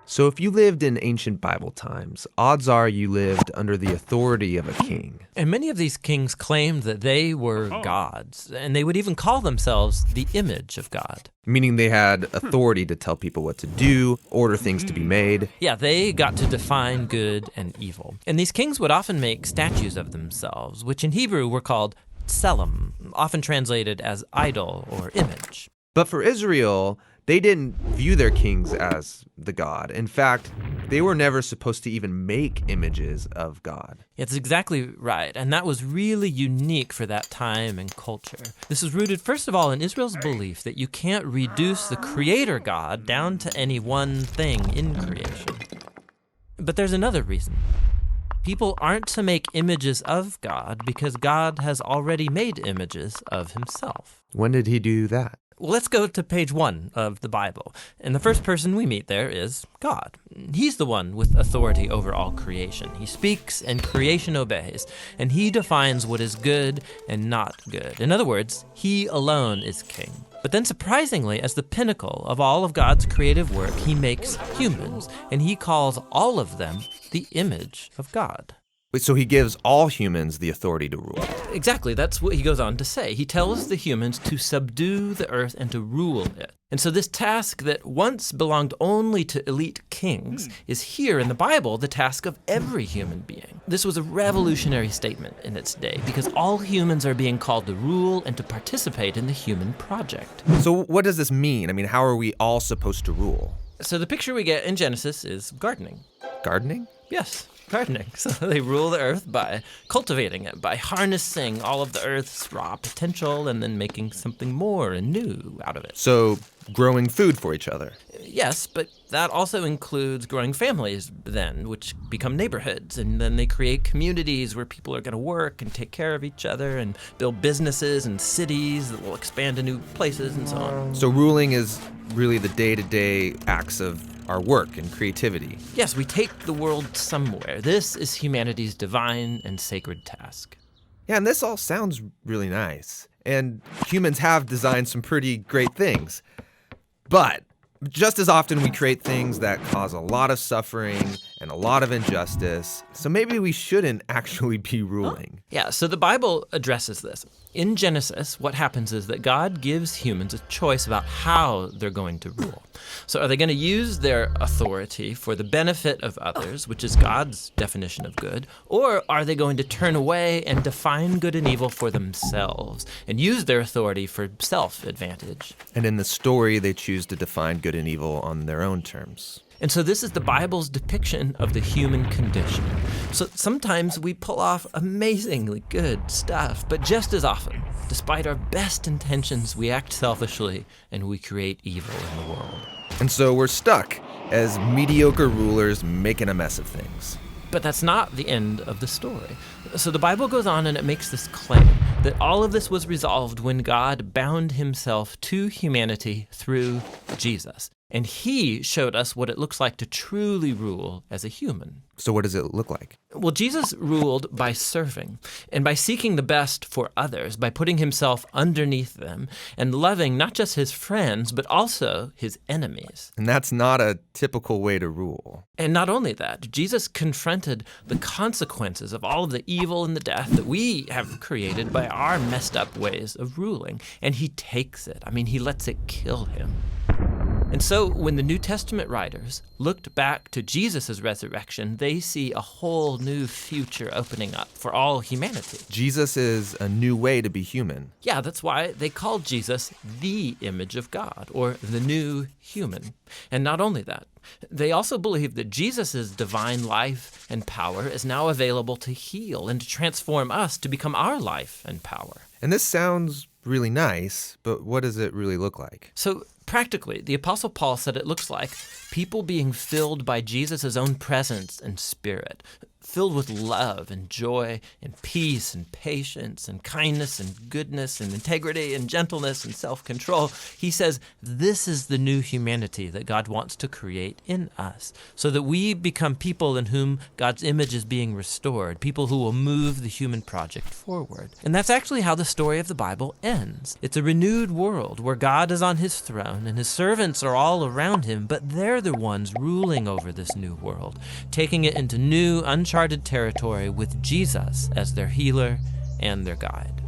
So if you lived in ancient Bible times, odds are you lived under the authority of a king. And many of these kings claimed that they were gods, and they would even call themselves the image of God. Meaning they had authority to tell people what to do, order things to be made. Yeah, they got to define good and evil. And these kings would often make statues of themselves, which in Hebrew were called tselem, often translated as idol or image. But for Israel, they didn't view their kings as the God. In fact, they were never supposed to even make images of God. It's exactly right, and that was really unique for that time and culture. This is rooted, first of all, in Israel's belief that you can't reduce the creator God down to any one thing in creation. But there's another reason. People aren't to make images of God because God has already made images of himself. When did he do that? Well, let's go to page 1 of the Bible. And the first person we meet there is God. He's the one with authority over all creation. He speaks and creation obeys, and he defines what is good and not good. In other words, he alone is king. But then surprisingly, as the pinnacle of all of God's creative work, he makes humans, and he calls all of them the image of God. So he gives all humans the authority to rule. Exactly, that's what he goes on to say. He tells the humans to subdue the earth and to rule it. And so this task that once belonged only to elite kings is here in the Bible the task of every human being. This was a revolutionary statement in its day because all humans are being called to rule and to participate in the human project. So what does this mean? I mean, how are we all supposed to rule? So the picture we get in Genesis is gardening. Gardening? Yes, gardening. So they rule the earth by cultivating it, by harnessing all of the earth's raw potential and then making something more and new out of it. So growing food for each other. Yes, but that also includes growing families then, which become neighborhoods, and then they create communities where people are going to work and take care of each other and build businesses and cities that will expand to new places and so on. So ruling is really the day-to-day acts of our work and creativity. Yes, we take the world somewhere. This is humanity's divine and sacred task. Yeah, and this all sounds really nice. And humans have designed some pretty great things. But just as often we create things that cause a lot of suffering and a lot of injustice. So maybe we shouldn't actually be ruling. Yeah, so the Bible addresses this. In Genesis, what happens is that God gives humans a choice about how they're going to rule. So are they going to use their authority for the benefit of others, which is God's definition of good, or are they going to turn away and define good and evil for themselves and use their authority for self-advantage? And in the story, they choose to define good and evil on their own terms. And so this is the Bible's depiction of the human condition. So sometimes we pull off amazingly good stuff, but just as often, despite our best intentions, we act selfishly and we create evil in the world. And so we're stuck as mediocre rulers making a mess of things. But that's not the end of the story. So the Bible goes on and it makes this claim that all of this was resolved when God bound himself to humanity through Jesus. And he showed us what it looks like to truly rule as a human. So what does it look like? Well, Jesus ruled by serving and by seeking the best for others, by putting himself underneath them and loving not just his friends, but also his enemies. And that's not a typical way to rule. And not only that, Jesus confronted the consequences of all of the evil and the death that we have created by our messed up ways of ruling. And he takes it. I mean, he lets it kill him. And so when the New Testament writers looked back to Jesus' resurrection, they see a whole new future opening up for all humanity. Jesus is a new way to be human. Yeah, that's why they called Jesus the image of God, or the new human. And not only that, they also believe that Jesus' divine life and power is now available to heal and to transform us to become our life and power. And this sounds really nice, but what does it really look like? So practically, the Apostle Paul said it looks like people being filled by Jesus' own presence and spirit. filled with love and joy and peace and patience and kindness and goodness and integrity and gentleness and self-control. He says this is the new humanity that God wants to create in us, so that we become people in whom God's image is being restored, people who will move the human project forward. And that's actually how the story of the Bible ends. It's a renewed world where God is on his throne and his servants are all around him, but they're the ones ruling over this new world, taking it into new, uncharted territory with Jesus as their healer and their guide.